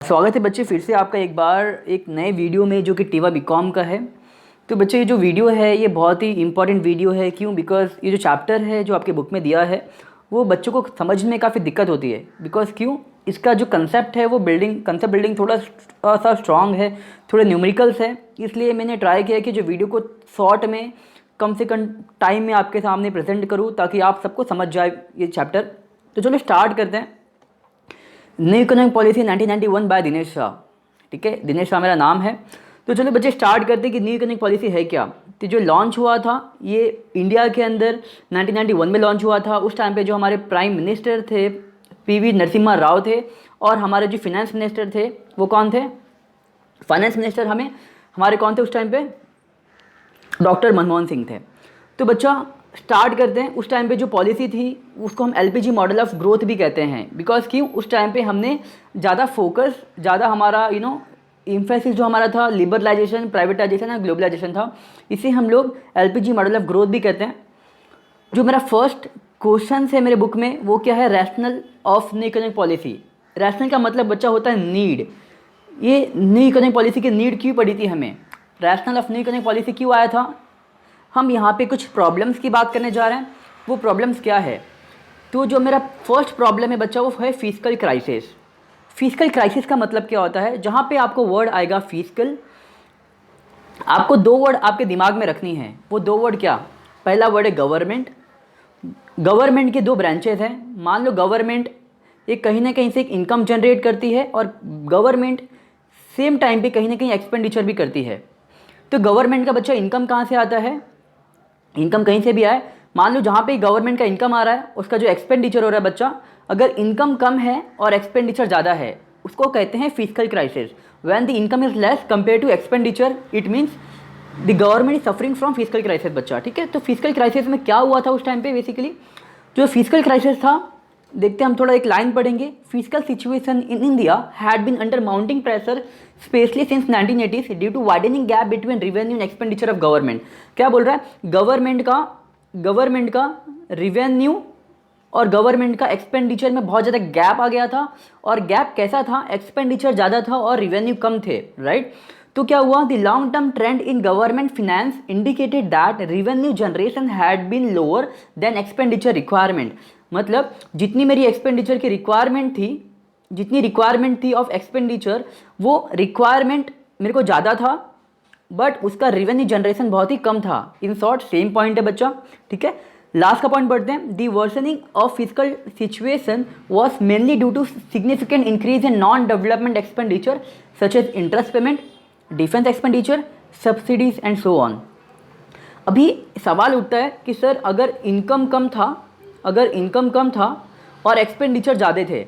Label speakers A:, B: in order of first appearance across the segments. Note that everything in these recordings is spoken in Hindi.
A: स्वागत है बच्चे फिर से आपका एक बार एक नए वीडियो में जो कि टीवा बीकॉम का है। तो बच्चे ये जो वीडियो है ये बहुत ही इंपॉर्टेंट वीडियो है। क्यों? बिकॉज़ ये जो चैप्टर है जो आपके बुक में दिया है वो बच्चों को समझ में काफ़ी दिक्कत होती है। बिकॉज़ क्यों? इसका जो कंसेप्ट है वो कंसेप्ट बिल्डिंग थोड़ा सा स्ट्रॉन्ग है, थोड़े न्यूमेरिकल्स है। इसलिए मैंने ट्राई किया कि जो वीडियो को शॉर्ट में कम से कम टाइम में आपके सामने प्रेजेंट करूँ ताकि आप सबको समझ जाए ये चैप्टर। तो चलो स्टार्ट करते हैं। New economic policy 1991 by Dinesh Shah. ठीक है, दिनेश शाह मेरा नाम है। तो चलो बच्चे स्टार्ट करते हैं कि न्यू इकोनॉमिक पॉलिसी है क्या। तो जो लॉन्च हुआ था ये इंडिया के अंदर 1991 में लॉन्च हुआ था। उस टाइम पे जो हमारे प्राइम मिनिस्टर थे पीवी नरसिम्हा राव थे और हमारे जो फिनेंस मिनिस्टर थे वो कौन थे? फाइनेंस मिनिस्टर हमारे कौन थे उस टाइम पे? डॉक्टर मनमोहन सिंह थे। तो बच्चा स्टार्ट करते हैं। उस टाइम पे जो पॉलिसी थी उसको हम एलपीजी मॉडल ऑफ ग्रोथ भी कहते हैं। बिकॉज क्यों? उस टाइम पे हमने ज़्यादा हमारा इम्फेसिस जो हमारा था लिबरलाइजेशन, प्राइवेटाइजेशन और ग्लोबलाइजेशन था। इसे हम लोग एलपीजी मॉडल ऑफ ग्रोथ भी कहते हैं। जो मेरा फर्स्ट क्वेश्चन है मेरे बुक में वो क्या है? Rational of new economic policy. Rational का मतलब बच्चा होता है नीड। ये न्यू इकोनॉमिक पॉलिसी की नीड क्यों पड़ी थी हमें? Rational of new economic policy क्यों आया था? हम यहाँ पे कुछ प्रॉब्लम्स की बात करने जा रहे हैं। वो प्रॉब्लम्स क्या है? तो जो मेरा फर्स्ट प्रॉब्लम है बच्चा वो है फिस्कल क्राइसिस। फिस्कल क्राइसिस का मतलब क्या होता है? जहाँ पे आपको वर्ड आएगा फिस्कल, आपको दो वर्ड आपके दिमाग में रखनी है। वो दो वर्ड क्या? पहला वर्ड है गवर्नमेंट। गवर्नमेंट के दो ब्रांचेस हैं। मान लो गवर्नमेंट एक कहीं ना कहीं से एक इनकम जनरेट करती है और गवर्नमेंट सेम टाइम पे कहीं ना कहीं एक्सपेंडिचर भी करती है। तो गवर्नमेंट का बच्चा इनकम कहाँ से आता है? इनकम कहीं से भी आए। मान लो जहाँ पे गवर्नमेंट का इनकम आ रहा है उसका जो एक्सपेंडिचर हो रहा है बच्चा, अगर इनकम कम है और एक्सपेंडिचर ज़्यादा है उसको कहते हैं fiscal crisis. When the income is less compare to expenditure it means the government is suffering from fiscal crisis बच्चा। ठीक है, तो फिस्कल क्राइसिस में क्या हुआ था उस टाइम पे? बेसिकली जो फिस्कल क्राइसिस था, देखते हैं हम थोड़ा एक लाइन पढ़ेंगे। Fiscal situation in India had been under mounting pressure specially since 1980s due to widening gap between revenue and expenditure of government. क्या बोल रहा है? गवर्नमेंट का रेवेन्यू और गवर्नमेंट का एक्सपेंडिचर में बहुत ज़्यादा गैप आ गया था। और गैप कैसा था? एक्सपेंडिचर ज़्यादा था और रेवेन्यू कम थे, राइट। तो क्या हुआ? The long term trend in government finance indicated that revenue generation had been lower than expenditure requirement. मतलब जितनी मेरी एक्सपेंडिचर की रिक्वायरमेंट थी ऑफ एक्सपेंडिचर, वो रिक्वायरमेंट मेरे को ज़्यादा था बट उसका रेवेन्यू जनरेशन बहुत ही कम था। इन शॉर्ट सेम पॉइंट है बच्चा। ठीक है, लास्ट का पॉइंट पढ़ते हैं। The worsening of fiscal situation was mainly due to significant increase in non development expenditure such as interest payment, defence expenditure, subsidies and so on. अभी सवाल उठता है कि सर अगर इनकम कम था और एक्सपेंडिचर ज़्यादा थे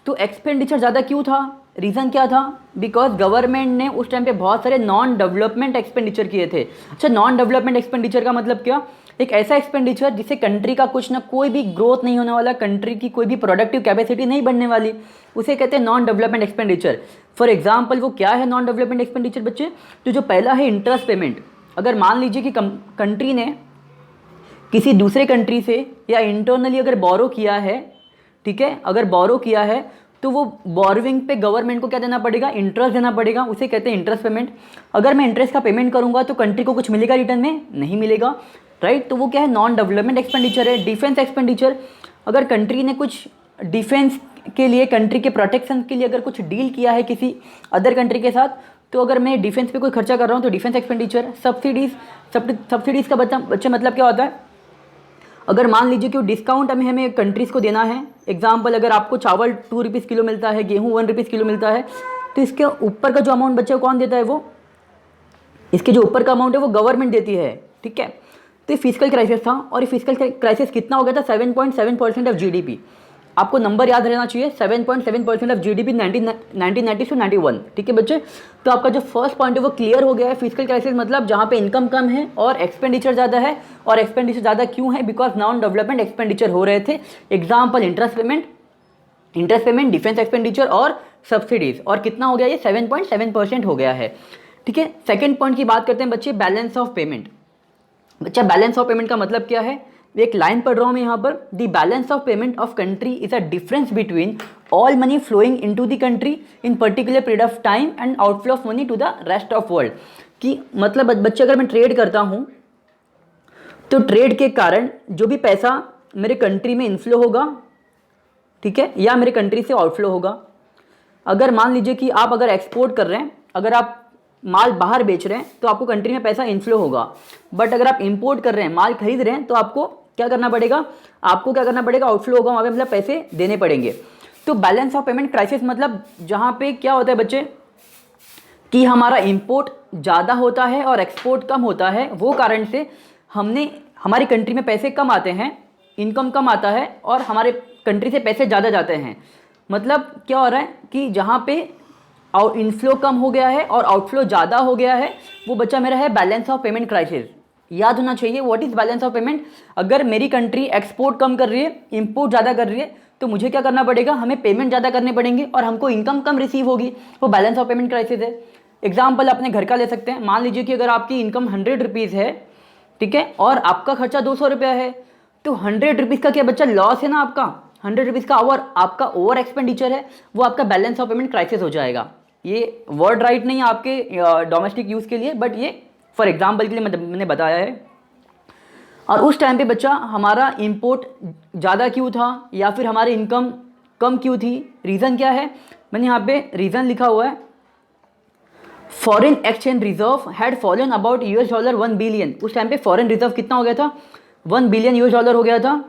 A: तो एक्सपेंडिचर ज़्यादा क्यों था? रीज़न क्या था? बिकॉज गवर्नमेंट ने उस टाइम पे बहुत सारे नॉन डेवलपमेंट एक्सपेंडिचर किए थे। अच्छा, नॉन डेवलपमेंट एक्सपेंडिचर का मतलब क्या? एक ऐसा एक्सपेंडिचर जिससे कंट्री का कुछ ना कोई भी ग्रोथ नहीं होने वाला, कंट्री की कोई भी प्रोडक्टिव कैपेसिटी नहीं बढ़ने वाली, उसे कहते हैं non development expenditure. For example वो क्या है नॉन डेवलपमेंट एक्सपेंडिचर बच्चे? तो जो पहला है इंटरेस्ट पेमेंट। अगर मान लीजिए कि कंट्री ने किसी दूसरे कंट्री से या इंटरनली अगर बोरो किया है, ठीक है, अगर बोरो किया है तो वो बोरोइंग पे गवर्नमेंट को क्या देना पड़ेगा? इंटरेस्ट देना पड़ेगा। उसे कहते हैं इंटरेस्ट पेमेंट। अगर मैं इंटरेस्ट का पेमेंट करूंगा तो कंट्री को कुछ मिलेगा रिटर्न में? नहीं मिलेगा, राइट। तो वो क्या है? नॉन डेवलपमेंट एक्सपेंडिचर है। डिफेंस एक्सपेंडिचर, अगर कंट्री ने कुछ डिफेंस के लिए, कंट्री के प्रोटेक्शन के लिए अगर कुछ डील किया है किसी अदर कंट्री के साथ, तो अगर मैं डिफेंस पे कोई खर्चा कर रहा हूँ तो डिफेंस एक्सपेंडिचर। सब्सिडीज़ का बच्चे मतलब क्या होता है? अगर मान लीजिए कि डिस्काउंट हमें कंट्रीज़ को देना है। एग्जाम्पल, अगर आपको चावल 2 रुपीज़ किलो मिलता है, गेहूँ 1 रुपीज़ किलो मिलता है, तो इसके ऊपर का जो अमाउंट बच्चे कौन देता है? वो इसके जो ऊपर का अमाउंट है वो गवर्नमेंट देती है। ठीक है, तो ये फिस्कल क्राइसिस था। और ये फिस्कल क्राइसिस कितना हो गया था? 7.7% ऑफ जीडीपी। आपको नंबर याद रहना चाहिए, 7.7% ऑफ जीडीपी 1990 से 91। ठीक है बच्चे, तो आपका जो फर्स्ट पॉइंट है वो क्लियर हो गया है। फिस्कल क्राइसिस मतलब जहाँ पे इनकम कम है और एक्सपेंडिचर ज़्यादा है। और एक्सपेंडिचर ज़्यादा क्यों है? बिकॉज नॉन डेवलपमेंट एक्सपेंडिचर हो रहे थे। Example interest payment, defence expenditure और सब्सिडीज। और कितना हो गया? ये 7.7% हो गया है। ठीक है, सेकेंड पॉइंट की बात करते हैं बच्चे, बैलेंस ऑफ पेमेंट। बच्चा बैलेंस ऑफ पेमेंट का मतलब क्या है? एक लाइन पढ़ रहा हूँ मैं यहाँ पर। The balance of payment of country is a difference between all money flowing into the country in particular period of time and outflow of money to the rest of world. कि मतलब बच्चे अगर मैं ट्रेड करता हूँ तो ट्रेड के कारण जो भी पैसा मेरे कंट्री में इनफ्लो होगा, ठीक है, या मेरे कंट्री से आउटफ्लो होगा। अगर मान लीजिए कि आप अगर एक्सपोर्ट कर रहे हैं, अगर आप माल बाहर बेच रहे हैं तो आपको कंट्री में पैसा इनफ्लो होगा, बट अगर आप इंपोर्ट कर रहे हैं, माल खरीद रहे हैं, तो आपको क्या करना पड़ेगा, आउटफ्लो होगा, वहाँ पे मतलब पैसे देने पड़ेंगे। तो बैलेंस ऑफ पेमेंट क्राइसिस मतलब जहाँ पे क्या होता है बच्चे कि हमारा इंपोर्ट ज़्यादा होता है और एक्सपोर्ट कम होता है, वो कारण से हमारी कंट्री में पैसे कम आते हैं, इनकम कम आता है और हमारे कंट्री से पैसे ज़्यादा जाते हैं। मतलब क्या हो रहा है कि जहाँ पे इनफ्लो कम हो गया है और आउटफ्लो ज़्यादा हो गया है, वो बच्चा मेरा है बैलेंस ऑफ पेमेंट क्राइसिस। याद होना चाहिए what is balance of payment. अगर मेरी कंट्री एक्सपोर्ट कम कर रही है, इंपोर्ट ज़्यादा कर रही है, तो मुझे क्या करना पड़ेगा, हमें पेमेंट ज़्यादा करने पड़ेंगे और हमको इनकम कम रिसीव होगी, वो बैलेंस ऑफ पेमेंट क्राइसिस है। एग्जाम्पल अपने घर का ले सकते हैं। मान लीजिए कि अगर आपकी इनकम 100 रुपीज़ है, ठीक है, और आपका खर्चा 200 रुपया है, तो 100 रुपीज़ का क्या बच्चा लॉस है ना आपका, 100 रुपीज़ का आपका ओवर एक्सपेंडिचर है, वो आपका बैलेंस ऑफ पेमेंट क्राइसिस हो जाएगा। ये वर्ड राइट नहीं है आपके डोमेस्टिक यूज़ के लिए, बट ये फॉर एग्जाम्पल के लिए मैंने बताया है। और उस टाइम पे बच्चा हमारा इंपोर्ट ज़्यादा क्यों था या फिर हमारी इनकम कम क्यों थी, रीज़न क्या है, मैंने यहाँ पे रीज़न लिखा हुआ है। Foreign exchange reserve had fallen about $1 billion. उस टाइम पे फॉरेन रिजर्व कितना हो गया था, $1 बिलियन हो गया था,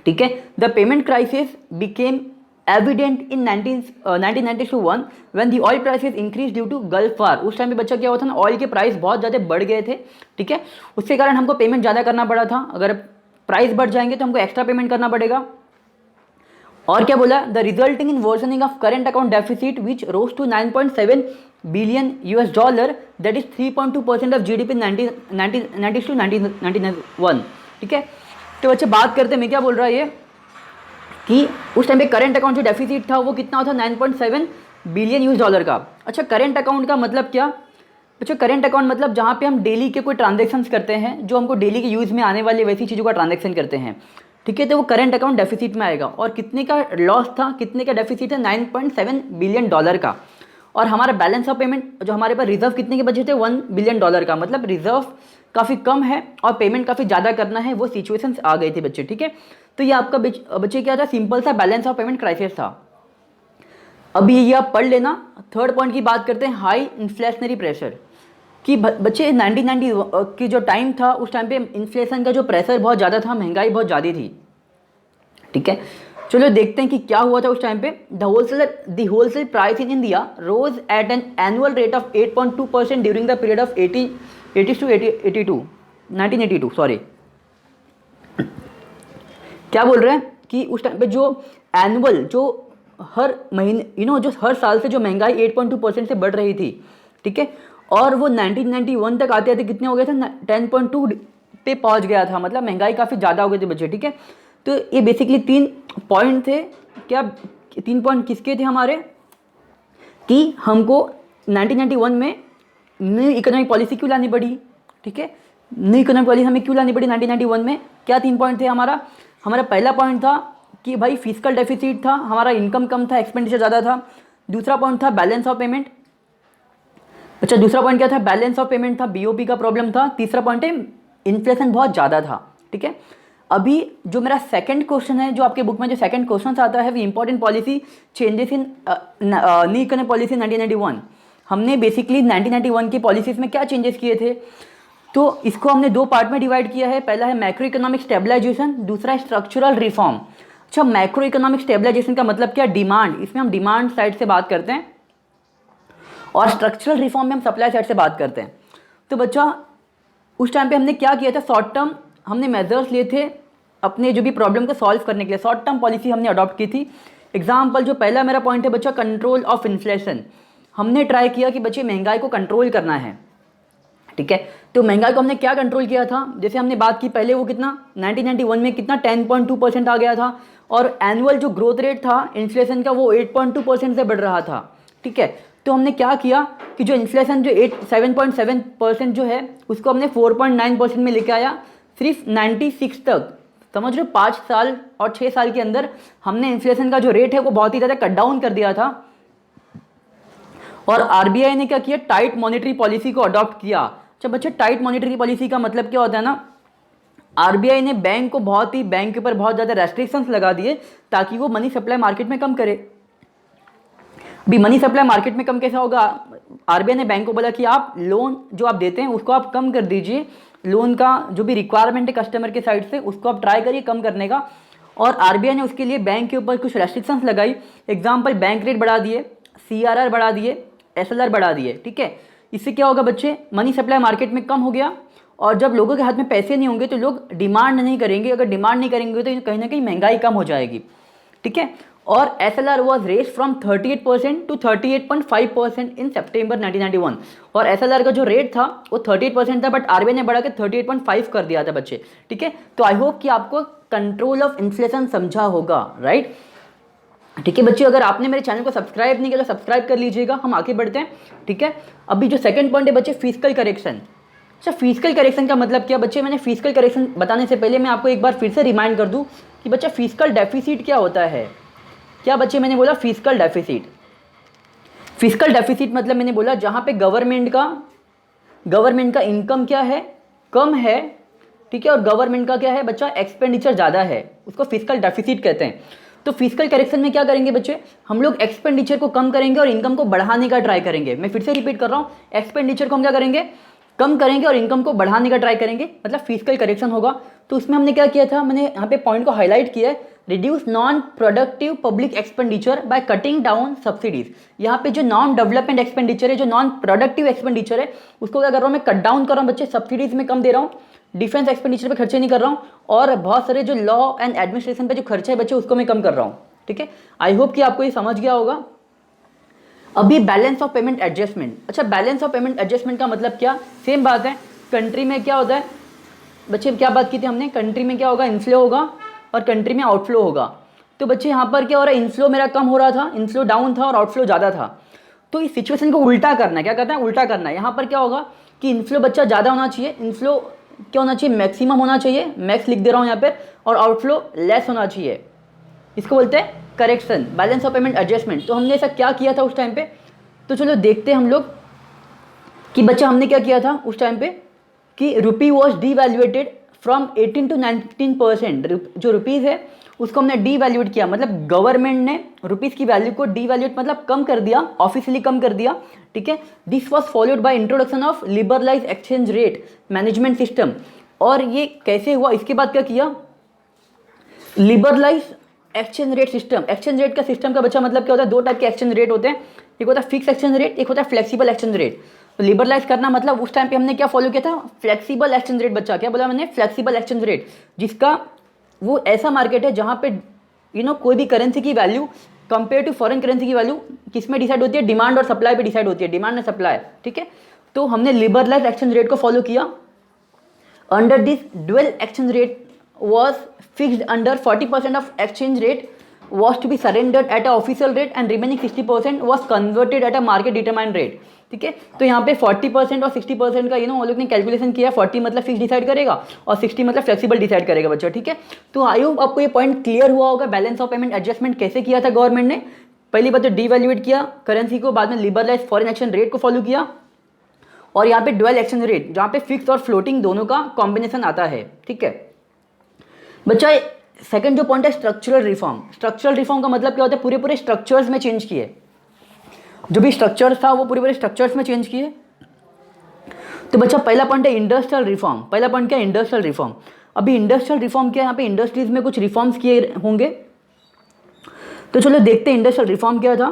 A: ठीक है। The payment crisis became evident in 1991 when the oil prices increase due to Gulf war. उस टाइम पे बच्चा क्या हुआ था ना, ऑयल के प्राइस बहुत ज़्यादा बढ़ गए थे, ठीक है, उसके कारण हमको पेमेंट ज़्यादा करना पड़ा था। अगर प्राइस बढ़ जाएंगे तो हमको एक्स्ट्रा पेमेंट करना पड़ेगा। और क्या बोला, the resulting in worsening of current account deficit which rose to $9.7 billion that is 3.2% of GDP 1990 to 1991, ठीक है। तो बच्चे बात करते हैं, मैं क्या बोल रहा है ये कि उस टाइम पे करेंट अकाउंट जो डेफिसिट था वो कितना था, $9.7 बिलियन का। अच्छा, करेंट अकाउंट का मतलब क्या, अच्छा करेंट अकाउंट मतलब जहाँ पे हम डेली के कोई ट्रांजेक्शन्स करते हैं, जो हमको डेली के यूज़ में आने वाली वैसी चीज़ों का ट्रांजेक्शन करते हैं, ठीक है, तो वो करेंट अकाउंट डेफिसिट में आएगा। और कितने का लॉस था, कितने का डेफिसिट है, $9.7 बिलियन का। और हमारा बैलेंस ऑफ पेमेंट जो हमारे पास रिजर्व कितने के बचे थे, $1 बिलियन का। मतलब रिजर्व काफ़ी कम है और पेमेंट काफ़ी ज़्यादा करना है, वो सिचुएशंस आ गए थे बच्चे, ठीक है। तो ये आपका बच्चे क्या था, सिंपल सा बैलेंस ऑफ पेमेंट क्राइसिस था। अभी ये आप पढ़ लेना। थर्ड पॉइंट की बात करते हैं, हाई इन्फ्लेशनरी प्रेशर। कि बच्चे 1990 की जो टाइम था, उस टाइम पे इन्फ्लेशन का जो प्रेशर बहुत ज़्यादा था, महंगाई बहुत ज़्यादा थी, ठीक है। चलो देखते हैं कि क्या हुआ था उस टाइम पे। The wholesale price in India rose at an annual rate of 8.2% during the period of 1982 sorry. क्या बोल रहे हैं कि उस टाइम पे जो एनुअल, जो हर महीने जो हर साल से जो महंगाई 8.2% से बढ़ रही थी, ठीक है, और वो 1991 तक आते आते कितने हो गए थे, 10.2 पे पहुंच गया था। मतलब महंगाई काफ़ी ज़्यादा हो गई थी बच्चे, ठीक है। तो ये बेसिकली 3 पॉइंट थे। क्या 3 पॉइंट किसके थे हमारे, कि हमको 1991 में न्यू इकोनॉमिक पॉलिसी क्यों लानी पड़ी, ठीक है, न्यू इकोनॉमिक पॉलिसी हमें क्यों लानी पड़ी 1991 में। क्या 3 पॉइंट थे हमारा पहला पॉइंट था कि भाई फिजिकल डेफिसिट था, हमारा इनकम कम था, एक्सपेंडिचर ज़्यादा था। दूसरा पॉइंट था बैलेंस ऑफ पेमेंट। अच्छा, दूसरा पॉइंट क्या था, बैलेंस ऑफ पेमेंट था, BOP का प्रॉब्लम था। तीसरा पॉइंट है इन्फ्लेशन बहुत ज़्यादा था, ठीक है। अभी जो मेरा सेकंड क्वेश्चन है, जो आपके बुक में जो सेकंड क्वेश्चन आता है, वो important policy changes in new economic policy 1991। हमने बेसिकली 1991 की पॉलिसीज़ में क्या चेंजेस किए थे, तो इसको हमने 2 पार्ट में डिवाइड किया है। पहला है मैक्रो इकोनॉमिक स्टेबलाइजेशन, दूसरा है स्ट्रक्चरल रिफॉर्म। अच्छा, मैक्रो इकोनॉमिक स्टेबलाइजेशन का मतलब क्या, डिमांड, इसमें हम डिमांड साइड से बात करते हैं, और स्ट्रक्चरल रिफॉर्म में हम सप्लाई साइड से बात करते हैं। तो बच्चा उस टाइम पे हमने क्या किया था, शॉर्ट टर्म हमने मेजर्स लिए थे अपने जो भी प्रॉब्लम को सॉल्व करने के लिए, शॉर्ट टर्म पॉलिसी हमने अडॉप्ट की थी। एग्जाम्पल जो पहला मेरा पॉइंट है बच्चा, कंट्रोल ऑफ इन्फ्लेशन। हमने ट्राई किया कि बच्चे महंगाई को कंट्रोल करना है, ठीक है। तो महंगाई को हमने क्या कंट्रोल किया था, जैसे हमने बात की पहले, वो कितना 1991 में कितना 10.2% आ गया था, और एनुअल जो ग्रोथ रेट था इन्फ्लेशन का वो 8.2% से बढ़ रहा था, ठीक है। तो हमने क्या किया कि जो इन्फ्लेशन जो 7.7% जो है, उसको हमने 4.9% में लेके आया, सिर्फ 96 तक, समझ रहे हो, 5 साल और 6 साल के अंदर हमने इन्फ्लेशन का जो रेट है वो बहुत ही ज़्यादा कट डाउन कर दिया था। और आरबीआई ने क्या किया, टाइट मॉनेटरी पॉलिसी को अडॉप्ट किया। जब बच्चे टाइट मॉनेटरी पॉलिसी का मतलब क्या होता है ना, आरबीआई ने बैंक के ऊपर बहुत ज़्यादा रेस्ट्रिक्शंस लगा दिए ताकि वो मनी सप्लाई मार्केट में कम करे। अभी मनी सप्लाई मार्केट में कम कैसा होगा, आरबीआई ने बैंक को बोला कि आप लोन जो आप देते हैं उसको आप कम कर दीजिए, लोन का जो भी रिक्वायरमेंट है कस्टमर के साइड से उसको आप ट्राई करिए कम करने का। और आरबीआई ने उसके लिए बैंक के ऊपर कुछ रेस्ट्रिक्शंस लगाई। एग्जाम्पल, बैंक रेट बढ़ा दिए, सीआरआर बढ़ा दिए, एसएलआर बढ़ा दिए। ठीक है, इससे क्या होगा बच्चे, मनी सप्लाई मार्केट में कम हो गया। और जब लोगों के हाथ में पैसे नहीं होंगे तो लोग डिमांड नहीं करेंगे, अगर डिमांड नहीं करेंगे तो कहीं ना कहीं महंगाई कम हो जाएगी। ठीक है, और SLR was raise from 38% to 38.5% in September 1991। और एसएलआर का जो रेट था वो 38% था, बट आरबीआई ने बढ़ा के 38.5 कर दिया था बच्चे। ठीक है, तो आई होप कि आपको कंट्रोल ऑफ इन्फ्लेशन समझा होगा, राइट। ठीक है बच्चे, अगर आपने मेरे चैनल को सब्सक्राइब नहीं किया तो सब्सक्राइब कर लीजिएगा। हम आगे बढ़ते हैं। ठीक है, अभी जो सेकंड पॉइंट है बच्चे, फिस्कल करेक्शन। अच्छा, फिस्कल करेक्शन का मतलब क्या बच्चे, मैंने फिस्कल करेक्शन बताने से पहले मैं आपको एक बार फिर से रिमाइंड कर दूं कि बच्चा फिस्कल डेफिसिट क्या होता है। क्या बच्चे, मैंने बोला फिस्कल डेफिसिट। फिस्कल डेफिसिट मतलब मैंने बोला जहां पे गवर्नमेंट का इनकम क्या है, कम है। ठीक है, और गवर्नमेंट का क्या है बच्चा, एक्सपेंडिचर ज़्यादा है, उसको फिस्कल डेफिसिट कहते हैं। तो फिस्कल करेक्शन में क्या करेंगे बच्चे, हम लोग एक्सपेंडिचर को कम करेंगे और इनकम को बढ़ाने का ट्राई करेंगे। मैं फिर से रिपीट कर रहा हूँ, एक्सपेंडिचर को हम क्या करेंगे, कम करेंगे और इनकम को बढ़ाने का ट्राई करेंगे, मतलब फिस्कल करेक्शन होगा। तो उसमें हमने क्या किया था, मैंने यहाँ पे पॉइंट को हाईलाइट किया है, reduce non productive public expenditure by cutting down subsidies. यहाँ पे जो नॉन डेवलपमेंट एक्सपेंडिचर है, जो नॉन प्रोडक्टिव एक्सपेंडिचर है, उसको क्या कर रहा हूँ मैं, कट डाउन कर रहा हूँ बच्चे, सब्सिडीज में कम दे रहा हूँ, डिफेंस एक्सपेंडिचर पे खर्चे नहीं कर रहा हूँ, और बहुत सारे जो लॉ एंड एडमिनिस्ट्रेशन पे जो खर्चे है बच्चे उसको मैं कम कर रहा हूँ। ठीक है, आई होप कि आपको ये समझ गया होगा। अभी बैलेंस ऑफ पेमेंट एडजस्टमेंट। अच्छा, बैलेंस ऑफ पेमेंट एडजस्टमेंट का मतलब क्या, सेम बात है। कंट्री में क्या होता है बच्चे, क्या बात की थी हमने, कंट्री में क्या होगा, इनफ्लो होगा और कंट्री में आउटफ्लो होगा। तो बच्चे यहाँ पर क्या हो रहा है, इनफ्लो मेरा कम हो रहा था, इनफ्लो डाउन था और आउटफ्लो ज़्यादा था। तो इस सिचुएशन को उल्टा करना है, क्या करना है, उल्टा करना है। यहाँ पर क्या होगा कि इनफ्लो बच्चा ज़्यादा होना चाहिए, इनफ्लो क्या होना चाहिए, मैक्सिमम होना चाहिए, मैक्स लिख दे रहा हूँ यहाँ पे, और आउटफ्लो लेस होना चाहिए। इसको बोलते हैं correction, balance of payment adjustment. तो हमने ऐसा क्या किया था उस टाइम पे, तो चलो देखते हैं हम लोग कि बच्चा हमने क्या किया था उस टाइम पे, कि रुपी वॉज डीवैल्यूएटेड फ्रॉम 18 to 19%। जो रुपीज़ है उसको हमने डीवैल्यूएट किया, मतलब गवर्नमेंट ने रुपीज़ की वैल्यू को डीवैल्यूएट मतलब कम कर दिया, ऑफिशियली कम कर दिया। ठीक है, this was followed by introduction of liberalise exchange rate management system. और ये कैसे हुआ, इसके बाद क्या किया, liberalise exchange rate system. Exchange rate का सिस्टम का बच्चा मतलब क्या होता है, दो टाइप के एक्सचेंज रेट होते हैं, एक होता है फिक्स एक्सचेंज रेट, एक होता है फ्लेक्सिबल एक्सचेंज रेट। तो लिबरलाइज करना मतलब उस टाइम पे हमने क्या फॉलो किया था, फ्लेक्सिबल एक्सचेंज रेट। बच्चा क्या बोला मैंने, फ्लेक्सिबल एक्सचेंज रेट, जिसका वो ऐसा मार्केट है जहाँ पे कोई भी करेंसी की value compare to foreign currency की वैल्यू किस में डिसाइड होती है, डिमांड और सप्लाई पे डिसाइड होती है, डिमांड और सप्लाई। ठीक है, तो हमने लिबरलाइज एक्सचेंज रेट को फॉलो किया। Under this dual exchange rate was fixed under 40% of exchange rate was to be surrendered at a official rate and remaining 60% was converted at a market determined rate। ठीक है, तो यहाँ पे 40% और 60% का वो लोग ने कैलकुलेशन किया, 40 मतलब फिक्स डिसाइड करेगा और 60 मतलब फ्लेक्सिबल डिसाइड करेगा बच्चा। ठीक है, तो आई होप आपको ये पॉइंट क्लियर हुआ होगा, बैलेंस ऑफ पेमेंट एडजस्टमेंट कैसे किया था गवर्नमेंट ने। पहली बात तो डीवैल्यूएट किया करेंसी को, बाद में लिबरलाइज फॉरेन एक्सचेंज रेट को फॉलो किया, और यहाँ पे ड्यूअल एक्सचेंज रेट जहाँ पे फिक्स और फ्लोटिंग दोनों का कॉम्बिनेशन आता है। ठीक है बच्चा, सेकंड जो पॉइंट है स्ट्रक्चरल रिफॉर्म। स्ट्रक्चरल रिफॉर्म का मतलब क्या होता है, पूरे स्ट्रक्चर्स में चेंज किए, जो भी स्ट्रक्चर्स था वो पूरे स्ट्रक्चर्स में चेंज किए। तो बच्चा पहला पॉइंट है इंडस्ट्रियल रिफॉर्म। पहला पॉइंट क्या है, इंडस्ट्रियल रिफॉर्म। अभी इंडस्ट्रियल रिफॉर्म क्या है, यहाँ पे इंडस्ट्रीज में कुछ रिफॉर्म्स किए होंगे, तो चलो देखते हैं इंडस्ट्रियल रिफॉर्म क्या था।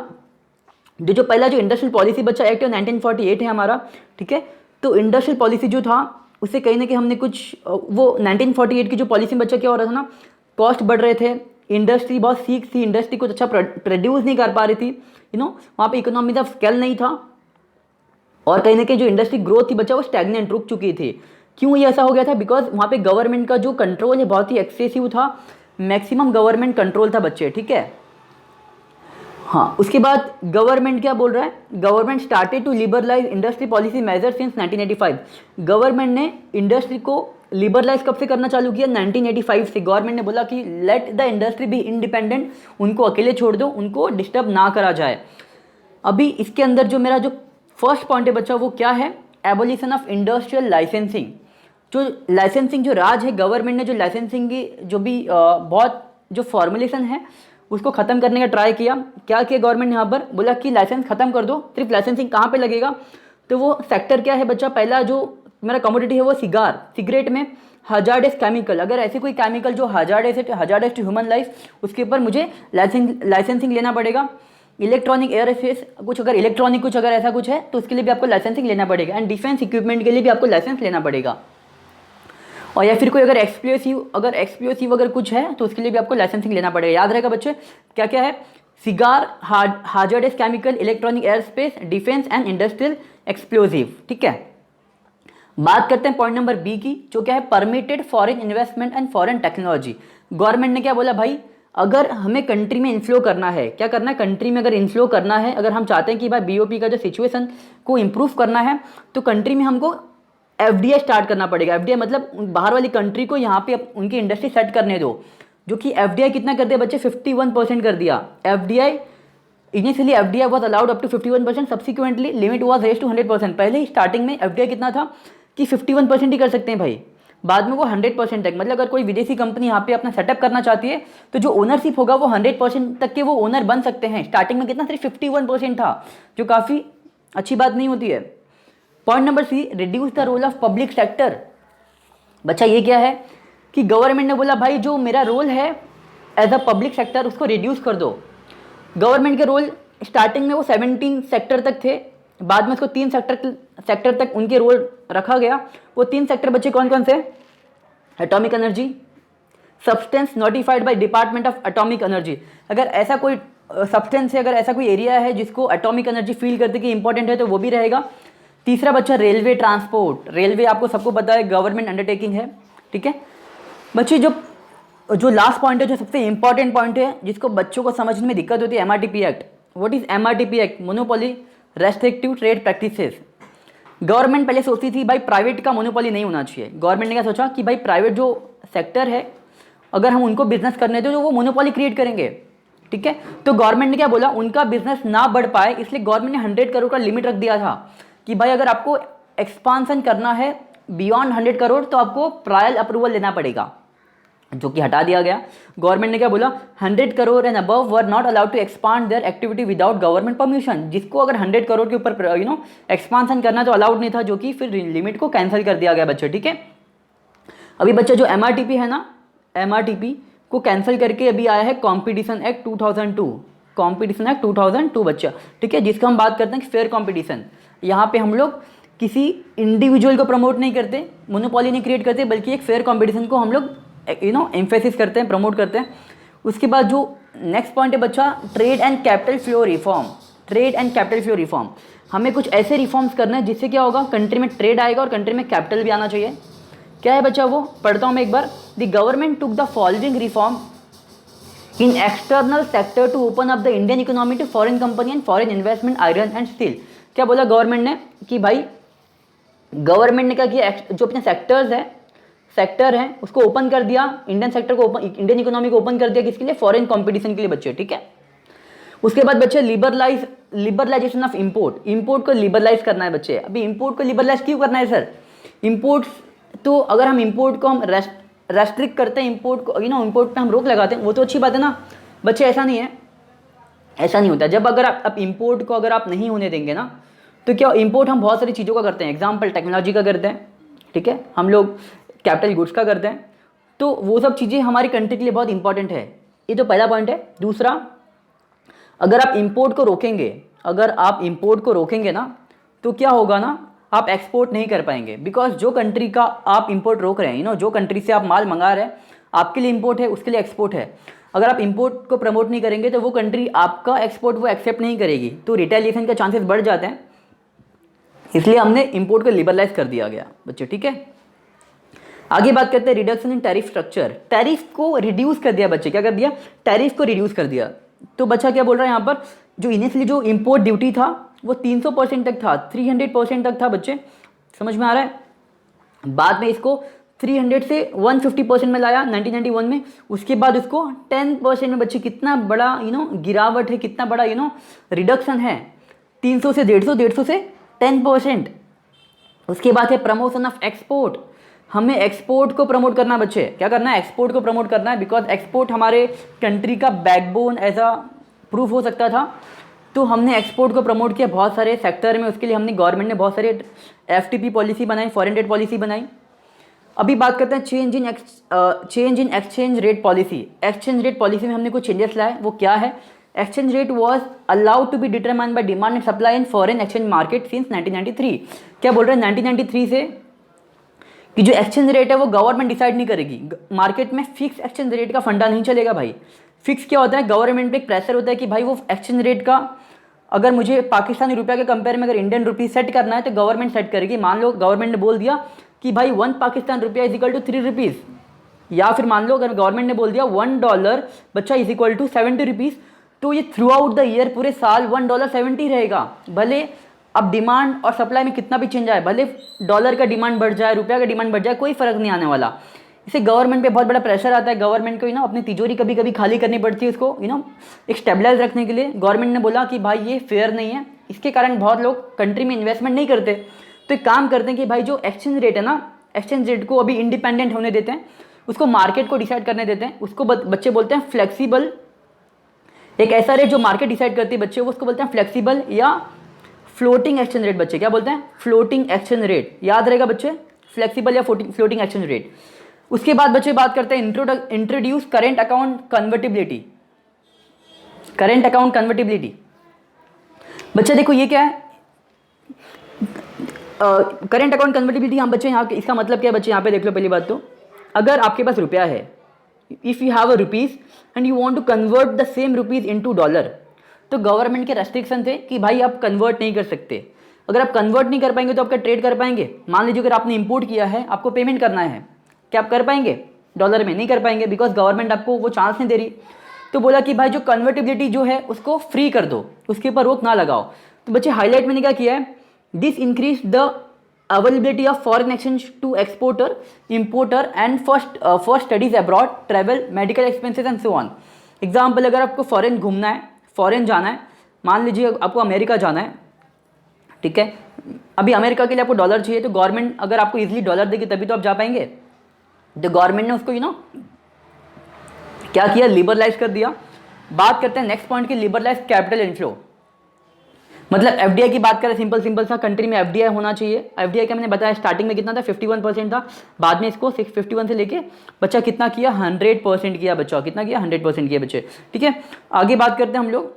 A: जो पहला जो इंडस्ट्रियल पॉलिसी बच्चा एक्ट 1948 है हमारा। ठीक है, तो इंडस्ट्रियल पॉलिसी जो था उससे कहीं ना कहीं हमने कुछ वो 1948 की जो पॉलिसी में बच्चा क्या हो रहा था ना, कॉस्ट बढ़ रहे थे, इंडस्ट्री बहुत सीख थी, इंडस्ट्री कुछ अच्छा प्रोड्यूस नहीं कर पा रही थी, वहाँ पे इकोनॉमी का स्केल नहीं था, और कहीं ना कहीं जो इंडस्ट्री ग्रोथ थी बच्चा वो स्टैग्नेंट रुक चुकी थी। क्यों ये ऐसा हो गया था, बिकॉज वहाँ पे गवर्नमेंट का जो कंट्रोल है बहुत ही एक्सेसिव था, मैक्सिमम गवर्नमेंट कंट्रोल था बच्चे। ठीक है, हाँ, उसके बाद गवर्नमेंट क्या बोल रहा है, government started to liberalize industry policy major since 1985। Government ने इंडस्ट्री को लिबरलाइज कब से करना चालू किया, 1985 से। गवर्नमेंट ने बोला कि let the industry be independent, उनको अकेले छोड़ दो, उनको डिस्टर्ब ना करा जाए। अभी इसके अंदर जो मेरा जो फर्स्ट पॉइंट है बच्चा वो क्या है, एबोलिशन ऑफ इंडस्ट्रियल लाइसेंसिंग। जो लाइसेंसिंग जो राज है, गवर्नमेंट ने जो लाइसेंसिंग की जो भी बहुत जो फॉर्मुलेशन है उसको ख़त्म करने का ट्राई किया। क्या किया गवर्नमेंट ने यहाँ पर, बोला कि लाइसेंस ख़त्म कर दो, सिर्फ लाइसेंसिंग कहाँ पे लगेगा, तो वो सेक्टर क्या है बच्चा, पहला जो मेरा कमोडिटी है वो सिगरेट में हजार्डस केमिकल, अगर ऐसे कोई केमिकल जो हजार्डस टू ह्यूमन लाइफ, उसके ऊपर मुझे लाइसेंसिंग लेना पड़ेगा। इलेक्ट्रॉनिक एयरस्पेस कुछ अगर इलेक्ट्रॉनिक कुछ अगर ऐसा कुछ है तो उसके लिए भी आपको लाइसेंसिंग लेना पड़ेगा। एंड डिफेंस इक्विपमेंट के लिए भी आपको लाइसेंस लेना पड़ेगा। और या फिर कोई अगर एक्सप्लोसिव अगर कुछ है तो उसके लिए भी आपको लाइसेंसिंग लेना पड़ेगा। याद रहेगा बच्चे क्या क्या है, cigar, hazardous chemical, electronic airspace, defence and industrial explosive. ठीक है, बात करते हैं पॉइंट नंबर बी की, जो क्या है, permitted foreign investment and foreign technology. Government ने क्या बोला भाई, अगर हमें कंट्री में इन्फ्लो करना है, क्या करना है, कंट्री में अगर इन्फ्लो करना है, अगर हम चाहते हैं कि भाई बीओपी का जो सिचुएशन को इम्प्रूव करना है तो कंट्री में हमको एफडीआई स्टार्ट करना पड़ेगा। एफडीआई मतलब बाहर वाली कंट्री को यहाँ पे उनकी इंडस्ट्री सेट करने दो, जो कि एफडीआई कितना कर दिया बच्चे, 51% कर दिया। FDI initially FDI was allowed up to 51%, subsequently limit was raise to 100%। पहले ही स्टार्टिंग में एफडीआई कितना था कि 51% ही कर सकते हैं भाई, बाद में वो 100% तक, मतलब अगर कोई विदेशी कंपनी यहाँ पे अपना सेटअप करना चाहती है तो जो ओनरशिप होगा वो 100% तक के वो ओनर बन सकते हैं। स्टार्टिंग में कितना, सिर्फ 51% था, जो काफ़ी अच्छी बात नहीं होती है। Point number C, reduce the role of public sector. बच्चा ये क्या है कि गवर्नमेंट ने बोला भाई जो मेरा रोल है एज अ पब्लिक सेक्टर उसको रिड्यूस कर दो। गवर्नमेंट के रोल स्टार्टिंग में वो 17 सेक्टर तक थे, बाद में उसको 3 सेक्टर तक उनके रोल रखा गया। वो 3 सेक्टर बच्चे कौन कौन से, atomic energy, substance notified by department of atomic energy. अगर ऐसा कोई सब्सटेंस है, अगर ऐसा कोई एरिया है जिसको एटॉमिक एनर्जी फील करते कि इंपॉर्टेंट है तो वो भी रहेगा। तीसरा बच्चा रेलवे ट्रांसपोर्ट। रेलवे आपको सबको पता है गवर्नमेंट अंडरटेकिंग है। ठीक है बच्चे, जो लास्ट पॉइंट है, जो सबसे इंपॉर्टेंट पॉइंट है जिसको बच्चों को समझने में दिक्कत होती है, MRTP act. What is MRTP act, monopoly restrictive trade practices. Government पहले सोचती थी भाई प्राइवेट का मोनोपोली नहीं होना चाहिए। गवर्नमेंट ने क्या सोचा कि भाई प्राइवेट जो सेक्टर है अगर हम उनको बिजनेस करने दें तो वो मोनोपोली क्रिएट करेंगे। ठीक है, तो गवर्नमेंट ने क्या बोला, उनका बिजनेस ना बढ़ पाए इसलिए गवर्नमेंट ने 100 करोड़ का लिमिट रख दिया था कि भाई अगर आपको एक्सपांसन करना है बियॉन्ड 100 करोड़ तो आपको प्रायर अप्रूवल लेना पड़ेगा, जो कि हटा दिया गया। गवर्नमेंट ने क्या बोला, 100 crore and above were not allowed to expand their activity without government permission. जिसको अगर 100 करोड़ के ऊपर एक्सपांसन करना तो अलाउड नहीं था, जो कि फिर लिमिट को कैंसिल कर दिया गया बच्चे। ठीक है, अभी बच्चा जो एमआरटीपी है ना, एमआरटीपी को कैंसिल करके अभी आया है कॉम्पिटिशन एक्ट 2002, कॉम्पिटिशन एक्ट 2002 बच्चा। ठीक है, जिसका हम बात करते हैं फेयर कॉम्पिटिशन। यहाँ पे हम लोग किसी इंडिविजुअल को प्रमोट नहीं करते, मोनोपोली नहीं क्रिएट करते, बल्कि एक फेयर कॉम्पिटिशन को हम लोग एम्फेसिस करते हैं, प्रमोट करते हैं। उसके बाद जो नेक्स्ट पॉइंट है बच्चा, trade and capital flow reform. Trade and capital flow reform, हमें कुछ ऐसे रिफॉर्म्स करने हैं जिससे क्या होगा, कंट्री में ट्रेड आएगा और कंट्री में कैपिटल भी आना चाहिए। क्या है बच्चा वो, पढ़ता हूँ मैं एक बार। The government took the following reform in external sector to open up the Indian economy to foreign company and foreign investment iron and steel. क्या बोला गवर्नमेंट ने कि भाई, गवर्नमेंट ने क्या किया, जो अपने सेक्टर है उसको ओपन कर दिया, इंडियन सेक्टर को ओपन, इंडियन इकोनॉमी को ओपन कर दिया, किसके लिए, फॉरेन कंपटीशन के लिए बच्चे। ठीक है, उसके बाद बच्चे लिबरलाइजेशन ऑफ इंपोर्ट को लिबरलाइज करना है बच्चे। अभी इंपोर्ट को लिबरलाइज क्यों करना है सर, इंपोर्ट तो अगर हम इंपोर्ट को हम रेस्ट्रिक्ट करते हैं, इंपोर्ट को इंपोर्ट पे हम रोक लगाते हैं, वो तो अच्छी बात है ना बच्चे। ऐसा नहीं है, ऐसा नहीं होता। जब अगर आप इंपोर्ट को अगर आप नहीं होने देंगे ना तो क्या, इंपोर्ट हम बहुत सारी चीज़ों का करते हैं, एग्जाम्पल टेक्नोलॉजी का करते हैं, ठीक है, हम लोग कैपिटल गुड्स का करते हैं, तो वो सब चीज़ें हमारी कंट्री के लिए बहुत इंपॉर्टेंट है। ये तो पहला पॉइंट है। दूसरा, अगर आप इंपोर्ट को रोकेंगे ना तो क्या होगा ना, आप एक्सपोर्ट नहीं कर पाएंगे, बिकॉज जो कंट्री का आप इंपोर्ट रोक रहे हैं, जो कंट्री से आप माल मंगा रहे हैं, आपके लिए इंपोर्ट है, उसके लिए एक्सपोर्ट है। अगर आप इंपोर्ट को प्रमोट नहीं करेंगे तो वो कंट्री आपका एक्सपोर्ट वो एक्सेप्ट नहीं करेगी, तो रिटेलिएशन के चांसेस बढ़ जाते हैं। इसलिए हमने इंपोर्ट को लिबरलाइज कर दिया गया बच्चे। ठीक है, आगे बात करते हैं reduction in tariff structure. Tariff को रिड्यूस कर दिया बच्चे, क्या कर दिया, टैरिफ को रिड्यूस कर दिया। तो बच्चा क्या बोल रहा है यहाँ पर, जो इनिशियली जो इम्पोर्ट ड्यूटी था वो 300% तक था, 300% तक था बच्चे, समझ में आ रहा है। बाद में इसको 300 से 150% में लाया 1991 में। उसके बाद उसको 10% में बच्चे, कितना बड़ा गिरावट है, कितना बड़ा रिडक्शन है, 300 से 150, 150 से 10%। उसके बाद है प्रमोशन ऑफ एक्सपोर्ट, हमें एक्सपोर्ट को प्रमोट करना बच्चे, क्या करना है, एक्सपोर्ट को प्रमोट करना है, बिकॉज एक्सपोर्ट हमारे कंट्री का बैकबोन ऐसा प्रूफ हो सकता था। तो हमने एक्सपोर्ट को प्रमोट किया बहुत सारे सेक्टर में, उसके लिए हमने गवर्नमेंट ने बहुत सारे FTP पॉलिसी बनाई, फॉरेन ट्रेड पॉलिसी बनाई। अभी बात करते हैं change in exchange rate policy. Exchange rate policy में हमने कुछ चेंजेस लाए, वो क्या है, exchange rate was allowed to be determined by demand and supply in foreign exchange market since 1993। क्या बोल रहे हैं 1993 से कि जो एक्सचेंज रेट है वो गवर्नमेंट डिसाइड नहीं करेगी, मार्केट में फिक्स एक्सचेंज रेट का फंडा नहीं चलेगा भाई। फिक्स क्या होता है, गवर्नमेंट पे एक प्रेशर होता है कि भाई वो एक्सचेंज रेट का, अगर मुझे पाकिस्तानी रुपया के कंपेयर में अगर इंडियन रुपी सेट करना है तो गवर्नमेंट सेट करेगी। मान लो गवर्नमेंट ने बोल दिया कि भाई 1 पाकिस्तान रुपया इज इक्वल टू 3 रुपीज़, या फिर मान लो अगर गवर्नमेंट ने बोल दिया $1 बच्चा इज इक्वल टू 70 रुपीज़, तो ये थ्रू आउट द ईयर पूरे साल $1.70 रहेगा। भले अब डिमांड और सप्लाई में कितना भी चेंज आए, भले डॉलर का डिमांड बढ़ जाए, रुपया का डिमांड बढ़ जाए, कोई फर्क नहीं आने वाला। इससे गवर्नमेंट पे बहुत बड़ा प्रेशर आता है, गवर्नमेंट को अपनी तिजोरी कभी कभी खाली करनी पड़ती है उसको एक स्टेबलाइज रखने के लिए। गवर्नमेंट ने बोला कि भाई ये फेयर नहीं है, इसके कारण बहुत लोग कंट्री में इन्वेस्टमेंट नहीं करते। तो एक काम करते हैं कि भाई जो एक्सचेंज रेट है ना, एक्सचेंज रेट को अभी इंडिपेंडेंट होने देते हैं, उसको मार्केट को डिसाइड करने देते हैं। उसको बच्चे बोलते हैं फ्लेक्सिबल, एक ऐसा रेट जो मार्केट डिसाइड करती है बच्चे, उसको बोलते हैं फ्लेक्सिबल या फ्लोटिंग एक्सचेंज रेट। बच्चे क्या बोलते हैं, फ्लोटिंग एक्सचेंज रेट, याद रहेगा बच्चे, फ्लेक्सिबल या फ्लोटिंग एक्सचेंज रेट। उसके बाद बच्चे बात करते हैं introduce current account convertibility. Current account convertibility बच्चे देखो ये क्या है, करेंट अकाउंट कन्वर्टिबिलिटी। हम बच्चे यहाँ इसका मतलब क्या है बच्चे, यहाँ पे देख लो। पहली बात तो अगर आपके पास रुपया है, if you have a rupees and you want to convert the same rupees into dollar, तो गवर्नमेंट के रेस्ट्रिक्शन थे कि भाई आप कन्वर्ट नहीं कर सकते। अगर आप कन्वर्ट नहीं कर पाएंगे तो आपका ट्रेड कर पाएंगे। मान लीजिए अगर आपने इंपोर्ट किया है, आपको पेमेंट करना है, क्या आप कर पाएंगे डॉलर में? नहीं कर पाएंगे, बिकॉज गवर्नमेंट आपको वो चांस नहीं दे रही। तो बोला कि भाई जो कन्वर्टिबिलिटी जो है उसको फ्री कर दो, उसके ऊपर रोक ना लगाओ। तो बच्चे हाईलाइट मैंने क्या किया है, this increase the availability of foreign exchange to exporter, importer and for studies abroad, travel, medical expenses and so on. Example, अगर आपको फॉरेन घूमना है, फॉरेन जाना है, मान लीजिए आपको अमेरिका जाना है, ठीक है, अभी अमेरिका के लिए आपको डॉलर चाहिए, तो गवर्नमेंट अगर आपको इजीली डॉलर देगी तभी तो आप जा पाएंगे। तो गवर्नमेंट ने उसको क्या किया, लिबरलाइज कर दिया। बात करते हैं नेक्स्ट पॉइंट की, लिबरलाइज कैपिटल इनफ्लो। मतलब FDI की बात करें, सिंपल सा कंट्री में FDI होना चाहिए। FDI का मैंने बताया स्टार्टिंग में कितना था, 51% था, बाद में इसको 651 से लेके बच्चा कितना किया, 100% किया। बच्चा कितना किया, 100% किया बच्चे, ठीक है। आगे बात करते हैं हम लोग